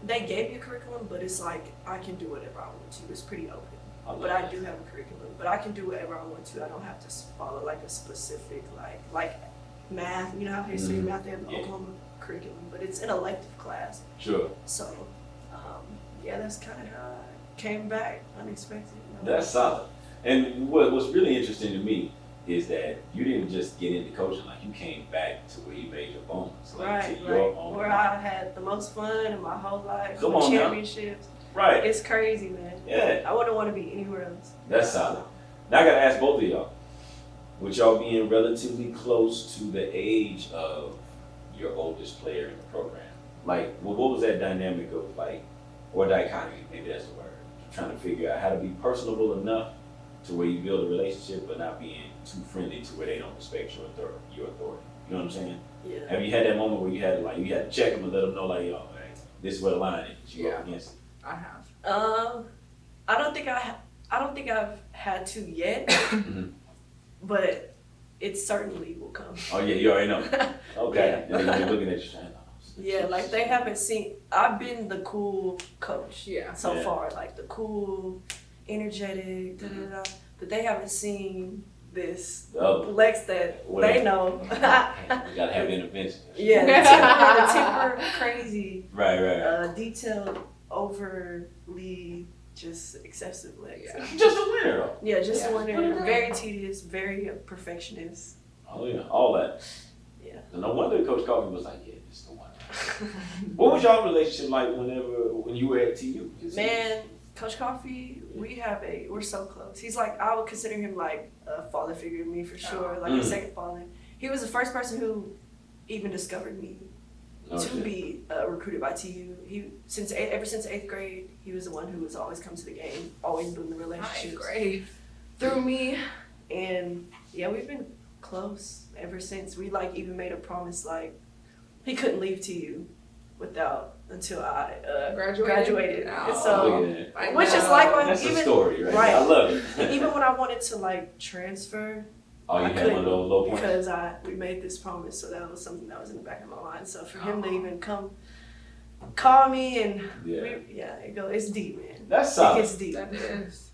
they gave me a curriculum, but it's like I can do whatever I want to. It's pretty open. But I do have a curriculum. But I can do whatever I want to. I don't have to follow like a specific like math. You know how they say math, they have the Oklahoma curriculum, but it's an elective class. Sure. So yeah, that's kind of how I came back unexpected. That's solid. And what's really interesting to me is that you didn't just get into coaching, like you came back to where you made your bones, like to your own. Where I had the most fun in my whole life. Come on now. Championships. Right. It's crazy, man. Yeah. I wouldn't want to be anywhere else. That's solid. Now I gotta ask both of y'all, with y'all being relatively close to the age of your oldest player in the program, like what was that dynamic of like, or dichotomy, maybe that's the word, trying to figure out how to be personable enough to where you build a relationship but not being too friendly to where they don't respect your authority. You know what I'm saying? Yeah. Have you had that moment where you had to check them and let them know like, yo, hey, this is where the line is. You go up against it. I have. I don't think I've had to yet, but it certainly will come. Oh yeah, you already know. Okay. Yeah. And they're gonna be looking at you saying, Yeah, like they haven't seen. I've been the cool coach. Yeah. So Yeah. far, like the cool, energetic, but they haven't seen this Lex that they know. We gotta have intervention. Yeah, the temper crazy. Right. Detailed, overly just excessive Lex. Yeah. Just a winner though. Yeah, just Yeah. one. Very tedious, very perfectionist. Oh yeah, all that. Yeah. No wonder Coach Coffee was like, yeah, this is the one. What was y'all relationship like when you were at TU? Man, Coach Coffee, we're so close. He's like, I would consider him like a father figure to me for sure, like a second father. He was the first person who even discovered me to be recruited by TU. Ever since 8th grade, he was the one who was always come to the game, always building the relationships Great. through me. And yeah, we've been close ever since. We like even made a promise like he couldn't leave TU until I graduated. Oh, And so, I which is know. like when That's even a story, right? right. I love it. even when I wanted to like transfer, Oh, you I had one of couldn't those low points? because we made this promise, so that was something that was in the back of my mind. So for him to even come call me and it's deep, man. That's It solid. gets deep. That is.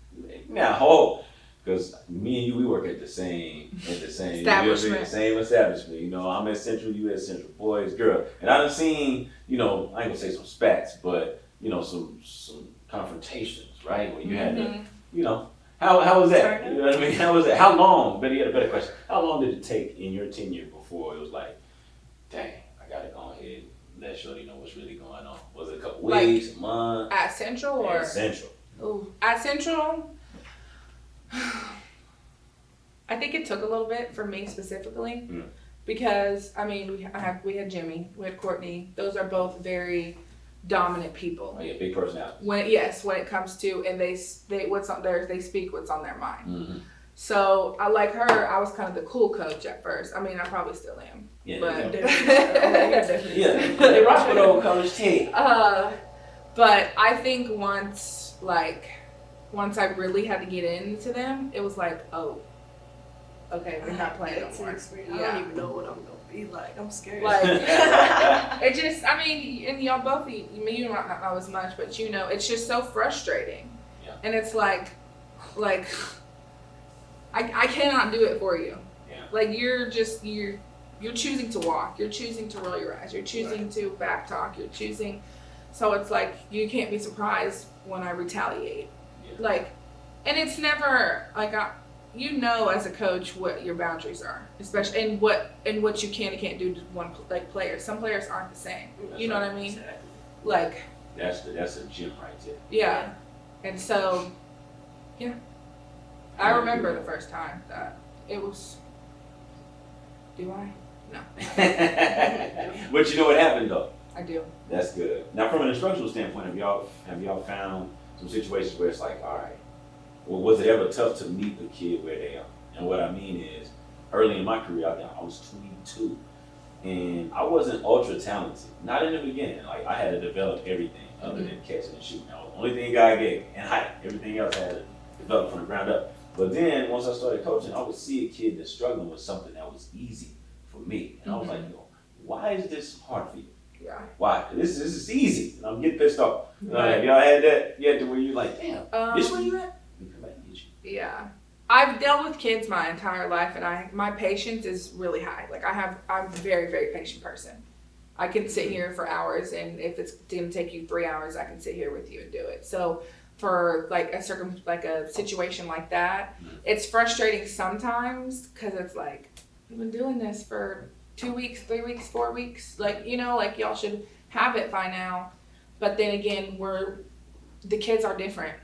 Now, because me and you, we work at the same Establishment. same establishment. You know, I'm at Central, you at Central, boys, girl, and I done seen, you know, I ain't gonna say some spats, but you know, some confrontations, right? Where you had to, you know, how was that? You know what I mean? How was that? How long? Better yet, a better question. How long did it take in your tenure before it was like, dang, I gotta go ahead and let Shorty know what's really going on? Was it a couple weeks, a month? At Central or? At Central. Ooh, at Central, I think it took a little bit for me specifically, because I mean we had Jimmy, we had Courtney. Those are both very dominant people. Oh yeah, big personality. When it comes to, and they speak what's on their mind. Mm-hmm. So I like her. I was kind of the cool coach at first. I mean, I probably still am. Yeah, But Definitely. they rock with old Coach T. But I think once I really had to get into them, it was like, oh, okay, we're not playing no more. I don't even know what I'm gonna be like. I'm scared. Like, it just, I mean, and y'all both, you might not know as much, but you know, it's just so frustrating. Yeah. And it's like, I cannot do it for you. Yeah. Like, you're choosing to walk, you're choosing to roll your eyes, you're choosing to back talk, you're choosing. So it's like you can't be surprised when I retaliate. Yeah. Like, and it's never like you know as a coach what your boundaries are, especially and what you can and can't do to one like player. Some players aren't the same. That's you know right. what I mean? Exactly. Like That's a gym right there. yeah. And so yeah. I remember the first time that it was. Do I? No. But you know what happened though? I do. That's good. Now, from an instructional standpoint, have y'all found some situations where it's like, all right, well, was it ever tough to meet the kid where they are? And what I mean is, early in my career, I was 22, and I wasn't ultra talented. Not in the beginning. Like I had to develop everything other than catching and shooting. That was the only thing God gave me, and height. Everything else I had to develop from the ground up. But then once I started coaching, I would see a kid that's struggling with something that was easy for me, and I was like, yo, why is this hard for you? Yeah. Why? This is easy, and I'm getting pissed off. Right. Have y'all had that yet to where you like, damn, this where you at? Let me come back and get you. Yeah. I've dealt with kids my entire life, and my patience is really high. Like I'm a very, very patient person. I can sit here for hours, and if it's gonna take you 3 hours, I can sit here with you and do it. So for like a situation like that, it's frustrating sometimes because it's like we've been doing this for 2 weeks, 3 weeks, 4 weeks. Like like y'all should have it by now. But then again, the kids are different.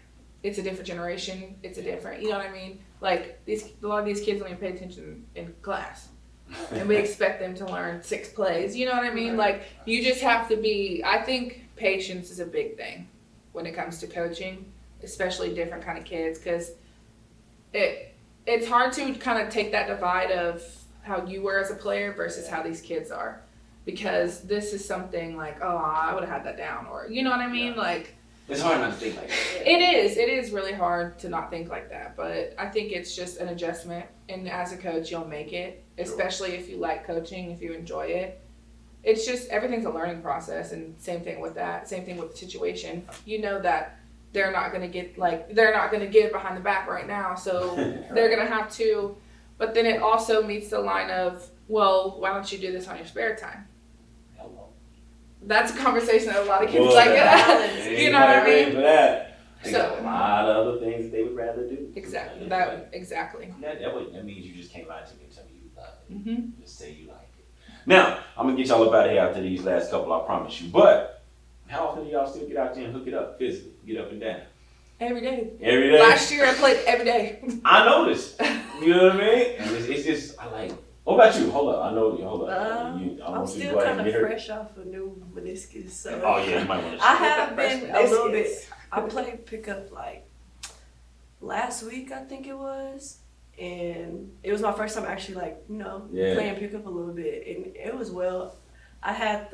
It's a different generation. It's a different, you know what I mean? Like a lot of these kids don't even pay attention in class, and we expect them to learn 6 plays. You know what I mean? Like you just have to be. I think patience is a big thing when it comes to coaching, especially different kind of kids, because it's hard to kind of take that divide of how you were as a player versus how these kids are, because this is something like, oh, I would have had that down, or you know what I mean? Yeah. Like It's hard not to think like that. it is really hard to not think like that, but I think it's just an adjustment, and as a coach you'll make it, especially if you like coaching, if you enjoy it. It's just everything's a learning process, and same thing with that, same thing with the situation. You know that they're not gonna get behind the back right now, so they're gonna have to. But then it also meets the line of, well, why don't you do this on your spare time? Hello. That's a conversation that a lot of kids Well, like. ain't You know what I nobody ready mean? for that. They So- got a lot of other things that they would rather do. Exactly. Exactly. That means you just can't lie to me and tell me you love it. Mm-hmm. Just say you like it. Now, I'm gonna get y'all up out of here after these last couple, I promise you. But how often do y'all still get out there and hook it up physically? Get up and down? Every day. Every day? Last year I played every day. I noticed. You know what I mean? And it's just, I like, what about you? Hold up. I know you, hold up. I I'm want you to still go ahead kind and of get her. fresh off a new meniscus, so Oh, yeah, you might want to. I have Fresh been a little bit. meniscus. I played pickup like last week, I think it was, and it was my first time actually playing pickup a little bit, and it was well. I had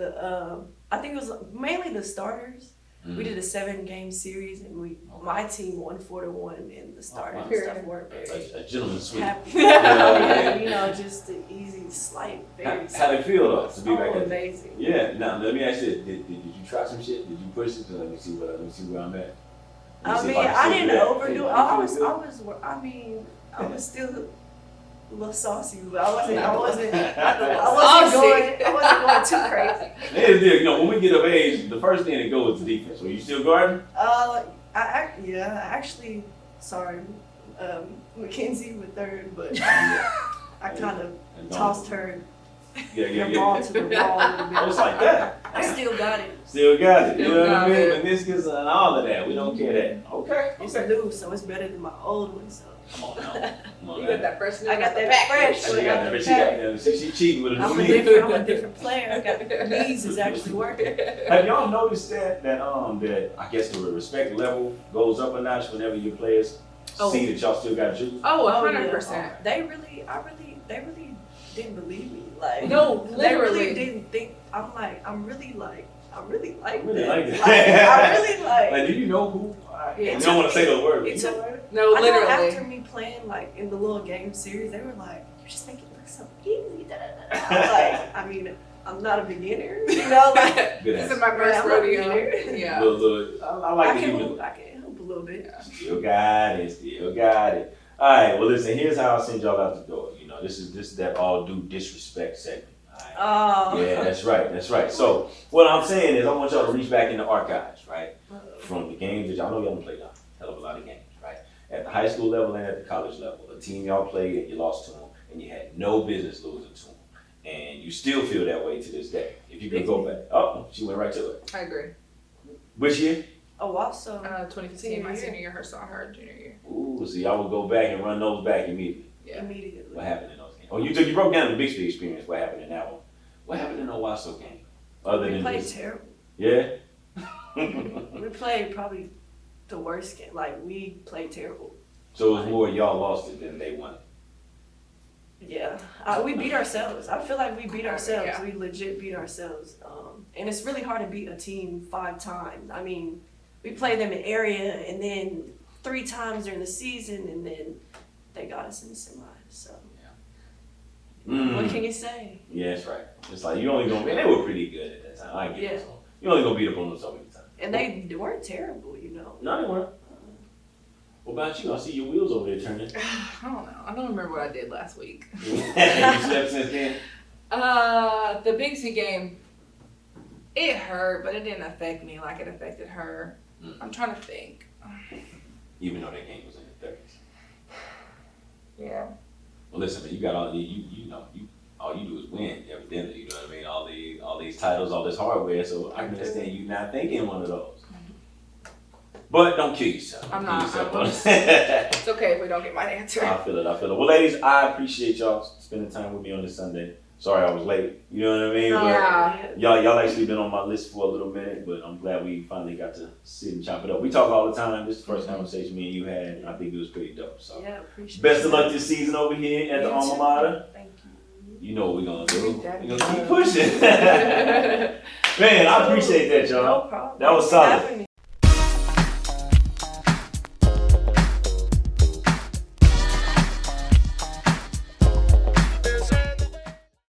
I think it was mainly the starters. Mm-hmm. We did a 7-game series, and my team won 4-1, and the starters and stuff weren't very A gentleman's sweet. happy. Yeah. Just the easy, slight, How very. did it feel though to be back there? Amazing. Yeah. Now let me ask you this: did you try some shit? Did you push it? Let me see where I'm at. I mean, I didn't overdo it. I was still a little saucy, but I wasn't going too crazy. You know, when we get of age, the first thing that goes is defense. Were you still guarding? Mackenzie with third, but I kind of tossed her the ball to the wall a little bit. I was like that. I still got it. Still got it. You Still know what I got mean? it. Meniscus and all of that. We don't care that. Okay. It's new, so it's better than my old one. So Come on now. Come on You now. got that fresh. I got that fresh. She got that. She cheating with a I'm new a knee. different player. I got the knees is actually working. Have y'all noticed that I guess the respect level goes up a notch whenever your players see that y'all still got juice? Oh, Oh, 100%. yeah. They really didn't believe me. Like No, they really literally. didn't think. I really like I really this. like it. I really like. Like, do you know who? Yeah. You don't want to say those words. It but took- you know what? No, I know after literally. me playing like in the little game series, they were like, "You just make it look so easy." Da, da, da. I was like, I mean, I'm not a beginner, you know. Like, Good This is answer. my first I'm a rodeo. beginner. Yeah. Look, I like I to can keep it. move. I can help a little bit. Still got it. All right. Well, listen. Here's how I send y'all out the door. You know, This is that all due disrespect segment. Alright? Oh. Yeah, that's right, that's right. So what I'm saying is I want y'all to reach back in the archives, right? From the games that y'all know y'all played a hell of a lot of games, right? At the high school level and at the college level, a team y'all played and you lost to them, and you had no business losing to them, and you still feel that way to this day. If you could go back, oh, she went right to it. I agree. Which year? Oh, also. 2015, my senior year, her junior year. Ooh, see, I would go back and run those back immediately. Yeah. Immediately. What happened in those games? Oh, you broke down the Bixby experience. What happened in that one? What happened in the Owasso game? Other We than played this? terrible. Yeah. We played probably the worst game. Like, we played terrible. So it was more y'all lost it than they won. Yeah, we beat ourselves. I feel like we beat ourselves. Yeah. We legit beat ourselves. And it's really hard to beat a team 5 times. I mean, we played them in area and then 3 times during the season, and then they got us in the semis. So, what can you say? Yeah, that's right. It's like you only gonna be. They were pretty good at that time. I get it. So you only gonna beat up on them so many times. And they weren't terrible, you know. No, they weren't. What about you? I see your wheels over there turning. I don't know. I don't remember what I did last week. You slept since then? The Bigsby game, it hurt, but it didn't affect me like it affected her. I'm trying to think. Even though that game was in the 30s. Yeah. Well, listen, man, you got all all you do is win, evidently. You know what I mean? All these titles, all this hardware. So I can understand you not thinking one of those. But don't kill yourself. I'm Don't not. kill I'm yourself. It's okay if we don't get my answer. I feel it. Well, ladies, I appreciate y'all spending time with me on this Sunday. Sorry I was late. You know what I mean? Yeah. Y'all actually been on my list for a little minute, but I'm glad we finally got to sit and chop it up. We talk all the time. This is the first conversation me and you had, and I think it was pretty dope. So, Yeah, appreciate best of it. luck this season over here at the You alma too. mater. Thank you. You know what we're gonna do. That We're gonna keep pushing. Man, I appreciate that, y'all. No problem. That was Thanks for solid. having me.